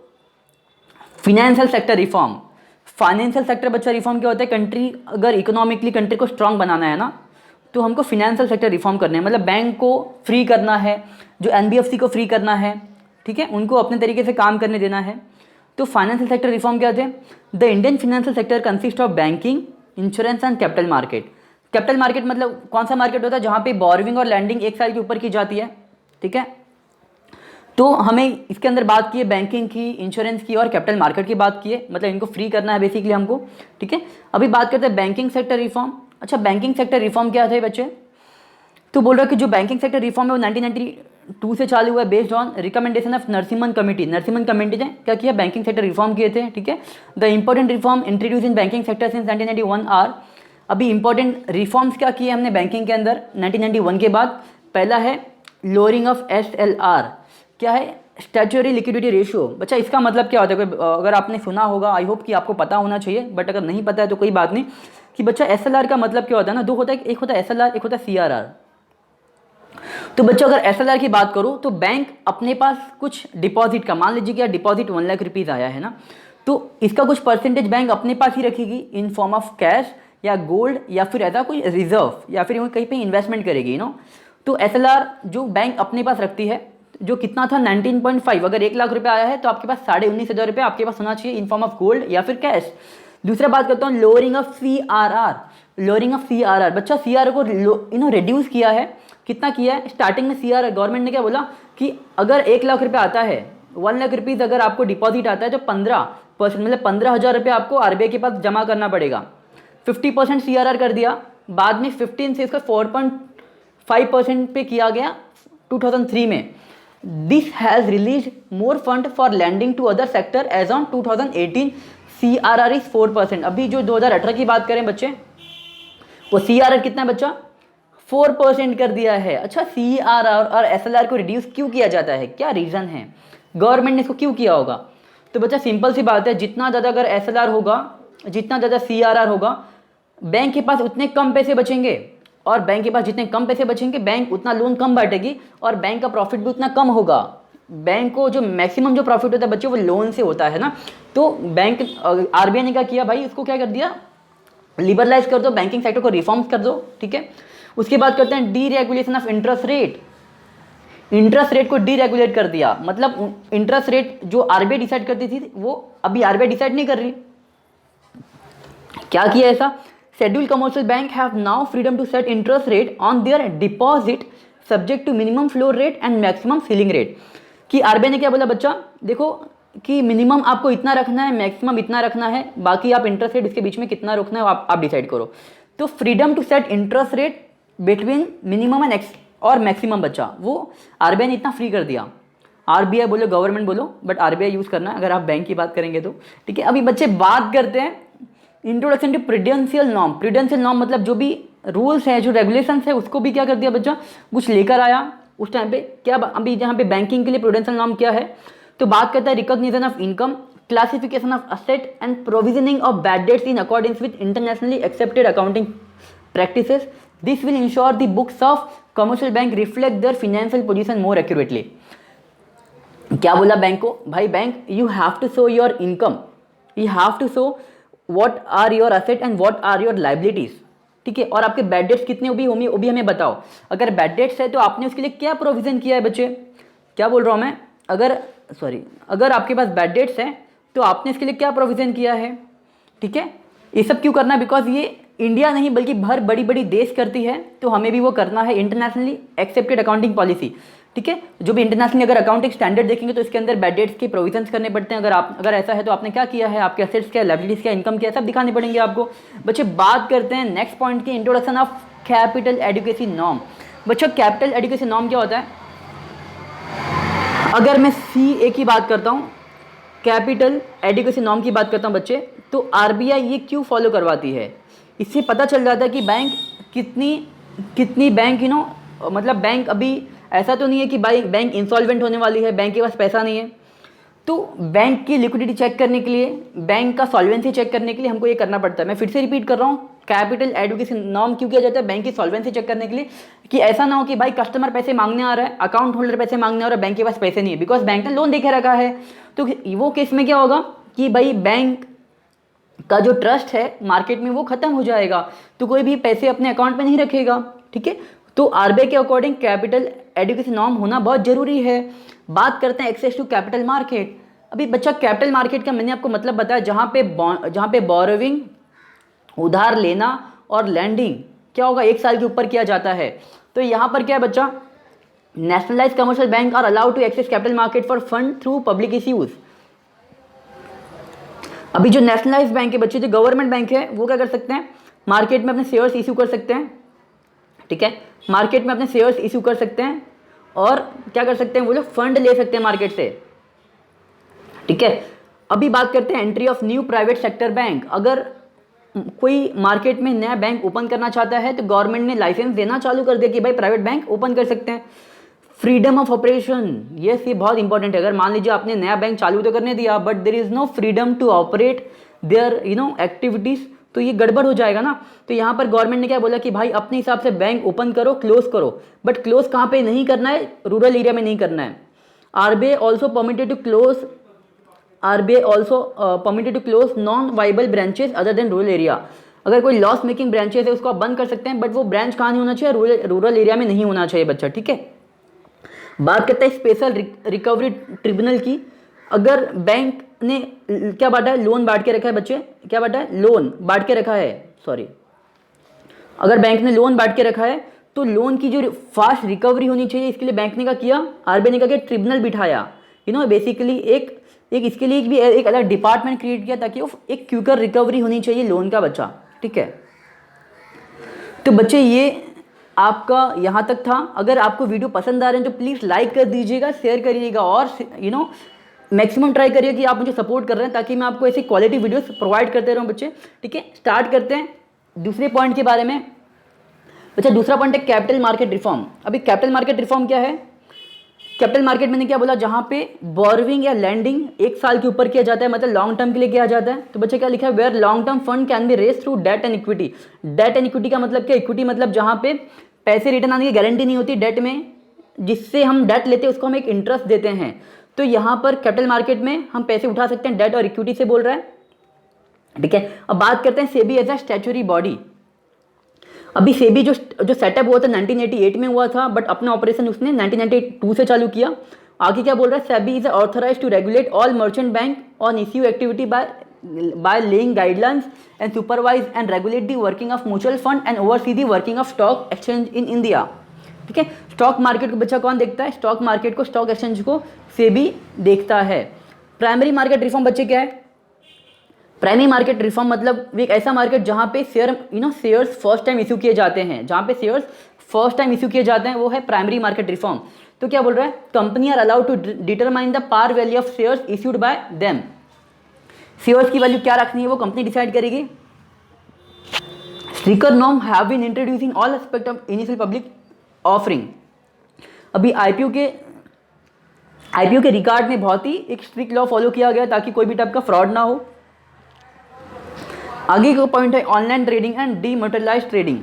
A: financial sector reform. Financial sector बच्चा रिफॉर्म क्या होता है, कंट्री अगर इकोनॉमिकली कंट्री को स्ट्रांग बनाना है ना, तो हमको फिनेंशियल सेक्टर रिफॉर्म करना है। मतलब बैंक को फ्री करना है, जो NBFC को फ्री करना है, ठीक है, उनको अपने तरीके से काम करने देना है। तो फाइनेंशियल सेक्टर रिफॉर्म क्या थे, the Indian financial sector consist of banking, insurance and capital market. Capital market मतलब कौन सा मार्केट होता है, जहाँ पे बोरोविंग और लैंडिंग एक साल के ऊपर की जाती है, ठीक है। तो हमें इसके अंदर बात की है बैंकिंग की, इंश्योरेंस की और कैपिटल मार्केट की बात की है, मतलब इनको फ्री करना है बेसिकली हमको, ठीक है। अभी बात करते हैं बैंकिंग सेक्टर रिफॉर्म। अच्छा, बैंकिंग सेक्टर रिफॉर्म क्या थे बच्चे, तो बोल रहा है कि जो बैंकिंग सेक्टर रिफॉर्म है वो 1992 से चालू हुआ है, based on recommendation of Narasimhan committee. Narasimhan committee ने क्या किया, बैंकिंग सेक्टर रिफॉर्म किए थे, ठीक है। The important reform introduce in banking sector since 1991 are. अभी इंपॉर्टेंट रिफॉर्म्स क्या किए हमने बैंकिंग के अंदर 1991 के बाद। पहला है लोअरिंग ऑफ SLR, क्या है, स्टैट्यूटरी लिक्विडिटी रेशियो। बच्चा इसका मतलब क्या होता है, अगर आपने सुना होगा, आई होप कि आपको पता होना चाहिए, बट अगर नहीं पता है तो कोई बात नहीं, कि बच्चा SLR का मतलब क्या होता है ना, दो होता है, एक होता है SLR, एक होता है CRR। तो बच्चों अगर SLR की बात करूं तो बैंक अपने पास कुछ डिपॉजिट का, मान लीजिए कि डिपॉजिट 1 लाख रुपीज़ आया है ना, तो इसका कुछ परसेंटेज बैंक अपने पास ही रखेगी इन फॉर्म ऑफ कैश या गोल्ड या फिर ऐसा कोई रिजर्व या फिर कहीं पे इन्वेस्टमेंट करेगी तो SLR जो बैंक अपने पास रखती है, जो कितना था 19.5, अगर 1 लाख रुपये आया है तो आपके पास 19,500 रुपये आपके पास होना चाहिए इन फॉर्म ऑफ गोल्ड या फिर कैश। दूसरा बात करता हूँ lowering of CRR। Lowering of CRR, बच्चा CRR को रिड्यूस किया है, कितना किया है, स्टार्टिंग में CRR गवर्नमेंट ने क्या बोला कि अगर 1 लाख रुपये आता है ₹1,00,000 अगर आपको डिपॉजिट आता है तो 15% मतलब 15,000 रुपये आपको आरबीआई के पास जमा करना पड़ेगा। 50% CRR कर दिया, बाद में 15 से इसका 4.5% पे किया गया 2003 में। This has release more fund for landing to other sector as on 2018 CRR is 4%। अभी जो 2018 की बात करें बच्चे, वो CRR कितना है बच्चा, 4% कर दिया है। अच्छा, CRR और SLR को रिड्यूस क्यों किया जाता है, क्या रीज़न है, गवर्नमेंट ने इसको क्यों किया होगा? तो बच्चा सिंपल सी बात है, जितना ज़्यादा अगर SLR होगा, जितना ज़्यादा CRR होगा, बैंक के पास उतने कम पैसे बचेंगे, और बैंक के पास जितने कम पैसे बचेंगे बैंक उतना लोन कम बांटेगी और बैंक का प्रॉफिट भी उतना कम होगा। बैंक को जो मैक्सिमम जो प्रॉफिट होता है बच्चे वो लोन से होता है ना। तो बैंक आरबीआई ने क्या किया भाई, इसको क्या कर दिया, लिबरलाइज कर दो, बैंकिंग सेक्टर को रिफॉर्म कर दो, ठीक है। उसके बाद करते हैं deregulation of interest rate. Interest rate को डीरेगुलेट कर दिया, मतलब इंटरेस्ट रेट जो आरबीआई डिसाइड करती थी वो अभी आरबीआई डिसाइड नहीं कर रही। क्या किया ऐसा, scheduled commercial bank have now freedom to set interest rate on their deposit subject to minimum floor rate and maximum ceiling rate. कि आरबीआई ने क्या बोला बच्चा, देखो कि मिनिमम आपको इतना रखना है, मैक्सिमम इतना रखना है, बाकी आप इंटरेस्ट रेट इसके बीच में कितना रखना है आप डिसाइड करो। तो freedom to set interest rate between minimum and और मैक्सिमम बच्चा, वो आरबीआई ने इतना फ्री कर दिया। आरबीआई बोलो, गवर्नमेंट बोलो, बट आरबीआई यूज़ करना अगर आप बैंक की बात करेंगे तो, ठीक है। अभी बच्चे बात करते हैं introduction to prudential norm. Prudential norm मतलब जो भी रूल्स है, जो रेगुलेशंस है, उसको भी क्या कर दिया बच्चा, कुछ लेकर आया उस टाइम पे। क्या अभी जहाँ पे बैंकिंग के लिए प्रूडेंशियल नॉर्म क्या है, तो बात करता है recognition of income, classification of asset and provisioning of bad debts in according with internationally accepted accounting practices. This will ensure the books of commercial bank reflect their financial position more accurately. क्या बोला बैंक को, भाई bank you have to show your income, you have to show what are your asset and what are your liabilities, ठीक है। और आपके बैड डेट्स कितने वो भी हमें बताओ। अगर बैड डेट्स है तो आपने उसके लिए क्या प्रोविजन किया है बच्चे, क्या बोल रहा हूँ मैं, अगर आपके पास बैड डेट्स है तो आपने इसके लिए क्या प्रोविजन किया है, ठीक है। ये सब क्यों करना है, बिकॉज ये इंडिया नहीं बल्कि भर बड़ी बड़ी देश करती है, तो हमें भी वो करना है, इंटरनेशनली एक्सेप्टेड अकाउंटिंग पॉलिसी, ठीक है। जो भी इंटरनेशनली अगर अकाउंटिंग स्टैंडर्ड देखेंगे तो इसके अंदर बैड डेट्स के प्रोविजंस करने पड़ते हैं। अगर ऐसा है तो आपने क्या किया है, आपके असेट्स क्या, लायबिलिटीज क्या, इनकम क्या, सब दिखाने पड़ेंगे आपको। बच्चे बात करते हैं नेक्स्ट पॉइंट की, introduction of capital adequacy norm. बच्चों कैपिटल एडुकेसी नॉर्म क्या होता है, अगर मैं CA की बात करता हूँ, कैपिटल एडुकेसी नॉर्म की बात करता हूँ बच्चे, तो आरबीआई ये क्यों फॉलो करवाती है, इससे पता चल जाता है कि बैंक कितनी बैंक मतलब बैंक अभी ऐसा तो नहीं है कि भाई बैंक इंसॉल्वेंट होने वाली है, बैंक के पास पैसा नहीं है। तो बैंक की लिक्विडिटी चेक करने के लिए, बैंक का सॉल्वेंसी चेक करने के लिए हमको ये करना पड़ता है। मैं फिर से रिपीट कर रहा हूँ, कैपिटल एडुकेशन नॉर्म क्यों किया जाता है, बैंक की सॉल्वेंसी चेक करने के लिए, कि ऐसा ना हो कि भाई कस्टमर पैसे मांगने आ रहा है, अकाउंट होल्डर पैसे मांगने आ रहा है, बैंक के पास पैसे नहीं है, बिकॉज बैंक ने लोन देके रखा है। तो वो केस में क्या होगा कि भाई बैंक का जो ट्रस्ट है मार्केट में वो खत्म हो जाएगा, तो कोई भी पैसे अपने अकाउंट में नहीं रखेगा, ठीक है। तो आरबीआई के अकॉर्डिंग कैपिटल एडुकेशन नॉर्म होना बहुत जरूरी है। बात करते हैं एक्सेस टू कैपिटल मार्केट। अभी बच्चा कैपिटल मार्केट का मैंने आपको मतलब बताया, जहाँ पे बोरोविंग, उधार लेना और लैंडिंग क्या होगा 1 साल के ऊपर किया जाता है। तो यहाँ पर क्या है बच्चा, nationalized commercial bank are allowed to access capital market for fund through public issues. अभी जो नेशनलाइज बैंक है बच्चे, जो गवर्नमेंट बैंक है, वो क्या कर सकते हैं, मार्केट में अपने शेयर्स इशू कर सकते हैं, ठीक है। मार्केट में अपने शेयर्स इशू कर सकते हैं और क्या कर सकते हैं, वो लोग फंड ले सकते हैं मार्केट से, ठीक है। अभी बात करते हैं entry of new private sector bank. अगर कोई मार्केट में नया बैंक ओपन करना चाहता है तो गवर्नमेंट ने लाइसेंस देना चालू कर दिया कि भाई प्राइवेट बैंक ओपन कर सकते हैं। फ्रीडम ऑफ ऑपरेशन, ये बहुत इंपॉर्टेंट है। अगर मान लीजिए आपने नया बैंक चालू तो करने दिया, but there is no freedom to operate their activities, तो ये गड़बड़ हो जाएगा ना। तो यहाँ पर गवर्नमेंट ने क्या बोला कि भाई अपने हिसाब से बैंक ओपन करो, क्लोज करो, बट क्लोज कहाँ पे नहीं करना है, रूरल एरिया में नहीं करना है। RBI also permitted to close non viable branches other than rural area. अगर कोई लॉस मेकिंग ब्रांचेस है उसको आप बंद कर सकते हैं, बट वो ब्रांच कहाँ नहीं होना चाहिए, रूरल एरिया में नहीं होना चाहिए बच्चा, ठीक है। बात करते हैं स्पेशल रिकवरी ट्रिब्यूनल की। अगर बैंक ने क्या बांटा है, लोन बांट के रखा है बच्चे, क्या बांटा है, लोन बांट के रखा है, सॉरी, अगर बैंक ने लोन बांट के रखा है तो लोन की जो फास्ट रिकवरी होनी चाहिए, इसके लिए बैंक ने क्या किया, आरबीआई ने क्या किया, ट्रिब्यूनल बिठाया। बेसिकली एक इसके लिए भी एक अलग डिपार्टमेंट क्रिएट किया ताकि वो एक क्विकर रिकवरी होनी चाहिए लोन का बच्चा, ठीक है। तो बच्चे ये आपका यहाँ तक था। अगर आपको वीडियो पसंद आ रहे हैं तो प्लीज़ लाइक कर दीजिएगा, शेयर करिएगा और मैक्सिमम ट्राई करिए कि आप मुझे सपोर्ट कर रहे हैं ताकि मैं आपको ऐसी क्वालिटी वीडियोस प्रोवाइड करते रहूँ बच्चे, ठीक है। स्टार्ट करते हैं दूसरे पॉइंट के बारे में। बच्चा दूसरा पॉइंट है कैपिटल मार्केट रिफॉर्म। अभी कैपिटल मार्केट रिफॉर्म क्या है? कैपिटल मार्केट मैंने क्या बोला, जहाँ पे बोरविंग या लैंडिंग 1 साल के ऊपर किया जाता है, मतलब लॉन्ग टर्म के लिए किया जाता है। तो बच्चे क्या लिखा है, where long term fund can be raise through debt and equity. Debt and equity का मतलब क्या? इक्विटी मतलब जहाँ पे पैसे रिटर्न आने की गारंटी नहीं होती डेट में, जिससे हम डेट लेते हैं उसको हम एक इंटरेस्ट देते हैं। तो यहाँ पर कैपिटल मार्केट में हम पैसे उठा सकते हैं, डेट और इक्विटी से बोल रहा है, ठीक है। अब बात करते हैं SEBI as a statutory body. अभी सेबी जो सेटअप हुआ था 1988 में हुआ था, बट अपना ऑपरेशन उसने 1992 से चालू किया। आगे क्या बोल रहा है, SEBI is authorize to regulate all merchant bank on issue activity by laying guidelines and supervise and regulate the working of mutual fund and oversee the working of stock exchange in India, ठीक है। स्टॉक मार्केट को बच्चा कौन देखता है? स्टॉक मार्केट को, स्टॉक एक्सचेंज को सेबी देखता है। प्राइमरी मार्केट रिफॉर्म बच्चे क्या है? प्राइमरी मार्केट रिफॉर्म मतलब एक ऐसा मार्केट जहां पे शेयर्स फर्स्ट टाइम इशू किए जाते हैं, जहां पे शेयर्स फर्स्ट टाइम इशू किए जाते हैं, वो है प्राइमरी मार्केट रिफॉर्म। तो क्या बोल रहा है, company are allowed to determine the par value of shares issued by them. Shares की वैल्यू क्या रखनी है वो कंपनी डिसाइड करेगी। Stricter norm have been introduce in all aspect of initial public offering. अभी आईपीओ के रिकॉर्ड में बहुत ही एक स्ट्रिक्ट लॉ फॉलो किया गया ताकि कोई भी टाइप का फ्रॉड ना हो। आगे का पॉइंट है ऑनलाइन ट्रेडिंग एंड डीमैटेरियलाइज्ड ट्रेडिंग।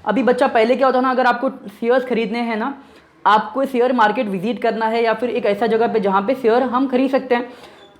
A: अभी बच्चा पहले क्या होता है ना, अगर आपको शेयर्स खरीदने हैं ना, आपको शेयर मार्केट विजिट करना है या फिर एक ऐसा जगह पे जहाँ पे शेयर हम खरीद सकते हैं।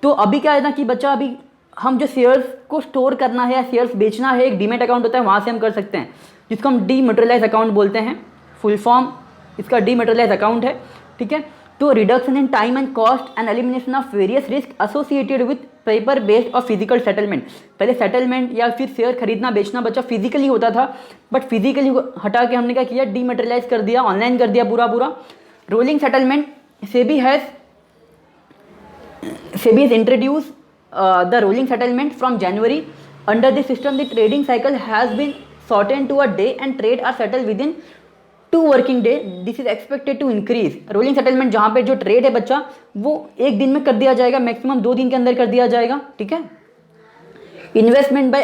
A: तो अभी क्या है ना कि बच्चा अभी हम जो शेयर्स को स्टोर करना है या शेयर्स बेचना है, एक डीमेट अकाउंट होता है, वहाँ से हम कर सकते हैं, जिसको हम डीमैटेरियलाइज्ड अकाउंट बोलते हैं। फुल फॉर्म इसका डीमैटेरियलाइज्ड अकाउंट है, ठीक है। तो reduction in time and cost and elimination of various risk associated with paper based और फिजिकल सेटलमेंट। पहले सेटलमेंट या फिर शेयर खरीदना बेचना बच्चा फिजिकली होता था, बट फिजिकली हटा के हमने क्या किया, डीमैटेरियलाइज कर दिया, ऑनलाइन कर दिया पूरा। Rolling settlement, SEBI has introduce the rolling settlement from January. Under this system the trading cycle has been shortened to a day and trade are settle within 2 working day. This is expected to increase. Rolling settlement जहाँ पे जो ट्रेड है बच्चा वो 1 दिन में कर दिया जाएगा, मैक्सिमम 2 दिन के अंदर कर दिया जाएगा, ठीक है। इन्वेस्टमेंट बाय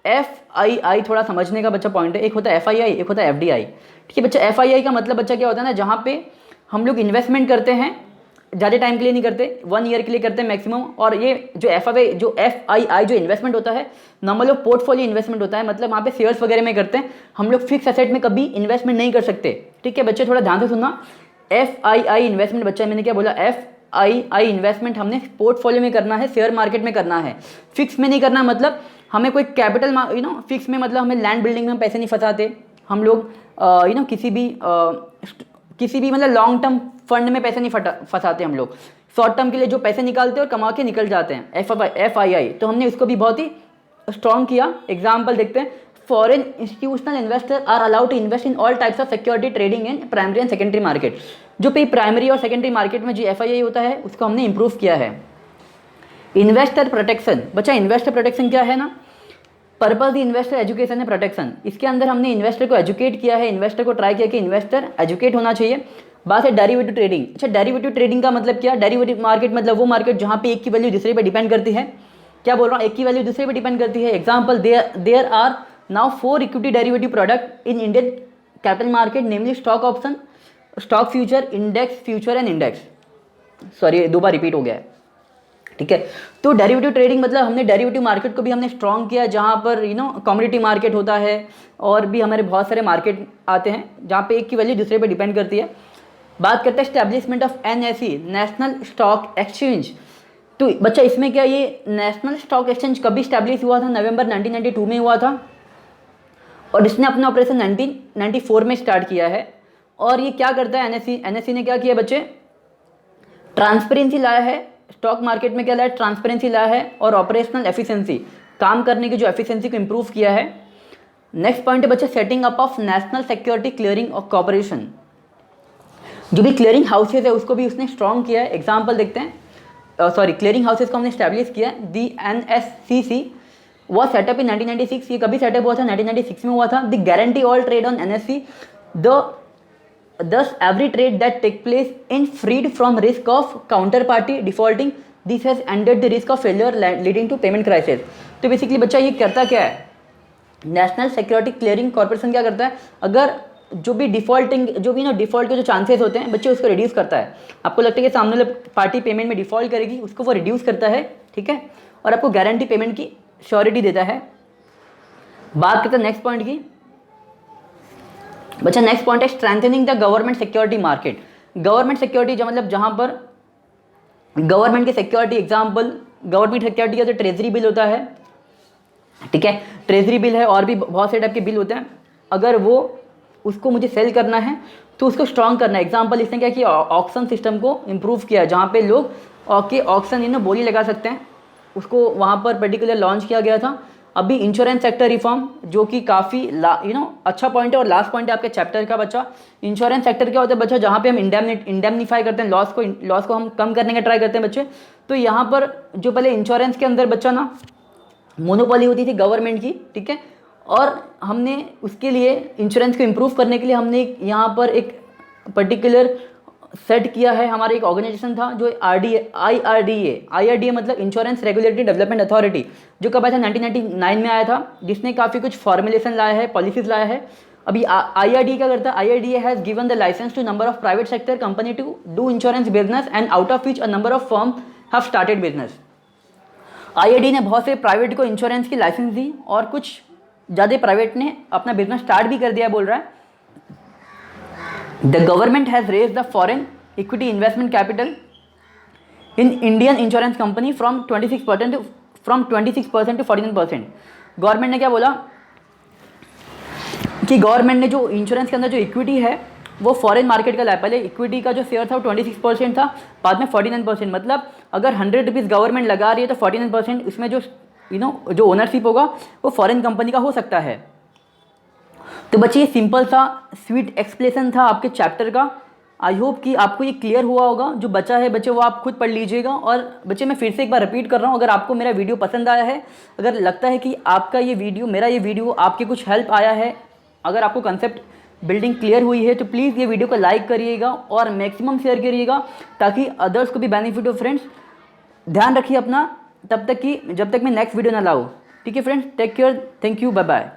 A: एफआईआई थोड़ा समझने का बच्चा पॉइंट है। एक होता है एफआईआई, एक होता है एफडीआई, ठीक है बच्चा। एफआईआई का मतलब बच्चा क्या होता है ना, जहाँ पे हम लोग इन्वेस्टमेंट करते हैं, ज़्यादा टाइम के लिए नहीं करते, 1 ईयर के लिए करते हैं मैक्सिमम। और ये जो एफआईआई जो इन्वेस्टमेंट होता है नॉर्मल पोर्टफोलियो इन्वेस्टमेंट होता है, मतलब वहाँ पे शेयर्स वगैरह में करते हैं हम लोग, फिक्स एसेट में कभी इन्वेस्टमेंट नहीं कर सकते, ठीक है बच्चे। थोड़ा ध्यान से सुनना, एफआईआई इन्वेस्टमेंट बच्चा, मैंने क्या बोला, एफआईआई इन्वेस्टमेंट हमने पोर्टफोलियो में करना है, शेयर मार्केट में करना है, फिक्स में नहीं करना। मतलब हमें कोई कैपिटल फिक्स में, मतलब हमें लैंड बिल्डिंग में हम पैसे नहीं फंसाते हम लोग, किसी भी मतलब लॉन्ग टर्म फंड में पैसे नहीं फंसाते हम लोग। शॉर्ट टर्म के लिए जो पैसे निकालते हैं और कमा के निकल जाते हैं, एफआईआई। तो हमने इसको भी बहुत ही स्ट्रॉन्ग किया। एग्जाम्पल देखते हैं, foreign institutional investor are allowed to invest in all types of security trading in primary and secondary market. जो पे प्राइमरी और सेकेंडरी मार्केट में जो एफआईआई होता है उसको हमने इंप्रूव किया है। इन्वेस्टर प्रोटेक्शन बच्चा, इन्वेस्टर प्रोटेक्शन क्या है ना, पर्पज इन्वेस्टर एजुकेशन है प्रोटेक्शन। इसके अंदर हमने इन्वेस्टर को एजुकेट किया है, इन्वेस्टर को ट्राई किया कि इन्वेस्टर एजुकेट होना चाहिए। बात है डेरिवेटिव ट्रेडिंग। अच्छा, डेरिवेटिव ट्रेडिंग का मतलब क्या? डेरिवेटिव मार्केट मतलब वो मार्केट जहाँ पे एक की वैल्यू दूसरे पे डिपेंड करती है। क्या बोल रहा हूँ, एक की वैल्यू दूसरे पे डिपेंड करती है। Example, there are now 4 equity derivative product in Indian capital market, namely stock option, stock future, index future and index. Sorry 2 बार रिपीट हो गया है, ठीक है। तो डेरिवेटिव ट्रेडिंग मतलब हमने डेरिवेटिव मार्केट को भी हमने स्ट्रॉन्ग किया, जहाँ पर कमोडिटी मार्केट होता है और भी हमारे बहुत सारे मार्केट आते हैं जहाँ पे एक की वैल्यू दूसरे पे डिपेंड करती है। बात करते हैं establishment of NSE, national stock exchange. तो बच्चा इसमें क्या, ये नेशनल स्टॉक एक्सचेंज कभी स्टैब्लिश हुआ था? नवंबर 1992 में हुआ था, और इसने अपना ऑपरेशन 1994 में स्टार्ट किया है। और ये क्या करता है एनएसई ने क्या किया बच्चे, ट्रांसपेरेंसी लाया है स्टॉक मार्केट में। क्या लाया? ट्रांसपेरेंसी लाया है और ऑपरेशनल एफिशिएंसी, काम करने की जो एफिशिएंसी को इंप्रूव किया है। नेक्स्ट पॉइंट है बच्चे, setting up of national security clearing और कॉर्पोरेशन। जो भी क्लियरिंग हाउसेज है उसको भी उसने स्ट्रॉन्ग किया है। एग्जाम्पल देखते हैं, क्लियरिंग हाउसेज को हमने स्टैब्लिश किया है। दी NSCC वॉज सेटअप इन 1996। ये कभी सेटअप हुआ था? 1996 में हुआ था। The guarantee all trade on NSE thus every trade that take place in freed from risk of counterparty defaulting. This has ended the risk of failure leading to payment crisis. तो बेसिकली बच्चा ये करता क्या है, नेशनल सिक्योरिटी क्लियरिंग कॉर्पोरेशन क्या करता है, अगर जो भी डिफॉल्टिंग जो भी ना डिफॉल्ट के जो चांसेस होते हैं बच्चे उसको रिड्यूस करता है। आपको लगता है कि सामने वाली पार्टी पेमेंट में डिफॉल्ट करेगी, उसको वो रिड्यूस करता है, ठीक है, और आपको गारंटी पेमेंट की श्योरिटी देता है। बात करते हैं नेक्स्ट पॉइंट की। बच्चा नेक्स्ट पॉइंट है strengthening the government security market. Government security जो मतलब जहां पर गवर्नमेंट की सिक्योरिटी, एग्जांपल गवर्नमेंट सिक्योरिटी का तो ट्रेजरी बिल होता है, ठीक है, ट्रेजरी बिल है और भी बहुत से टाइप के बिल होते हैं। अगर वो उसको मुझे सेल करना है तो उसको स्ट्रॉन्ग करना है। एग्जांपल इसने क्या किया, ऑक्शन सिस्टम को इम्प्रूव किया है, जहाँ पे लोग ऑक्शन बोली लगा सकते हैं, उसको वहाँ पर पर्टिकुलर लॉन्च किया गया था। अभी इंश्योरेंस सेक्टर रिफॉर्म जो कि काफ़ी अच्छा पॉइंट है और लास्ट पॉइंट है आपके चैप्टर का बच्चा। इंश्योरेंस सेक्टर क्या होता है बच्चा, जहाँ पे हम इंडेमनीफाई करते हैं, लॉस को हम कम करने का ट्राई करते हैं बच्चे। तो यहाँ पर जो पहले इंश्योरेंस के अंदर बच्चा ना मोनोपोली होती थी गवर्नमेंट की, ठीक है, और हमने उसके लिए इंश्योरेंस को इम्प्रूव करने के लिए हमने यहाँ पर एक पर्टिकुलर सेट किया है। हमारा एक ऑर्गेनाइजेशन था जो IRDA मतलब इंश्योरेंस रेगुलेटरी डेवलपमेंट अथॉरिटी, जो कब आया था 1999 में आया था, जिसने काफ़ी कुछ फॉर्मुलेशन लाया है, पॉलिसीज लाया है। अभी IRDA क्या करता है, IRDA has given the license to number of private sector company to do insurance business and out of which a number of firm have started business. IRDA ने बहुत से प्राइवेट को इंश्योरेंस की लाइसेंस दी और कुछ ज़्यादा प्राइवेट ने अपना बिजनेस स्टार्ट भी कर दिया, बोल रहा है। The government has raised the foreign equity investment capital in Indian insurance company from 26% to 49%। Government ने क्या बोला कि गवर्नमेंट ने जो इंश्योरेंस के अंदर जो इक्विटी है वो फॉरेन मार्केट का लाया। पहले इक्विटी का जो शेयर था वो 26% था, बाद में 49%। मतलब अगर 100 रुपीज़ गवर्नमेंट लगा रही है तो 49% इसमें जो जो ओनरशिप होगा वो फॉरेन कंपनी का हो सकता है। तो बच्चे ये सिंपल सा स्वीट एक्सप्लेनेशन था आपके चैप्टर का। आई होप कि आपको ये क्लियर हुआ होगा। जो बचा है बच्चे वो आप खुद पढ़ लीजिएगा। और बच्चे मैं फिर से एक बार रिपीट कर रहा हूँ, अगर आपको मेरा वीडियो पसंद आया है, अगर लगता है कि आपका ये वीडियो मेरा ये वीडियो आपके कुछ हेल्प आया है, अगर आपको कंसेप्ट बिल्डिंग क्लियर हुई है, तो प्लीज़ ये वीडियो को लाइक करिएगा और मैक्सिमम शेयर करिएगा ताकि अदर्स को भी बेनिफिट हो। फ्रेंड्स ध्यान रखिए अपना, तब तक कि जब तक मैं नेक्स्ट वीडियो ना लाऊँ। ठीक है friends, take care, thank you, bye bye.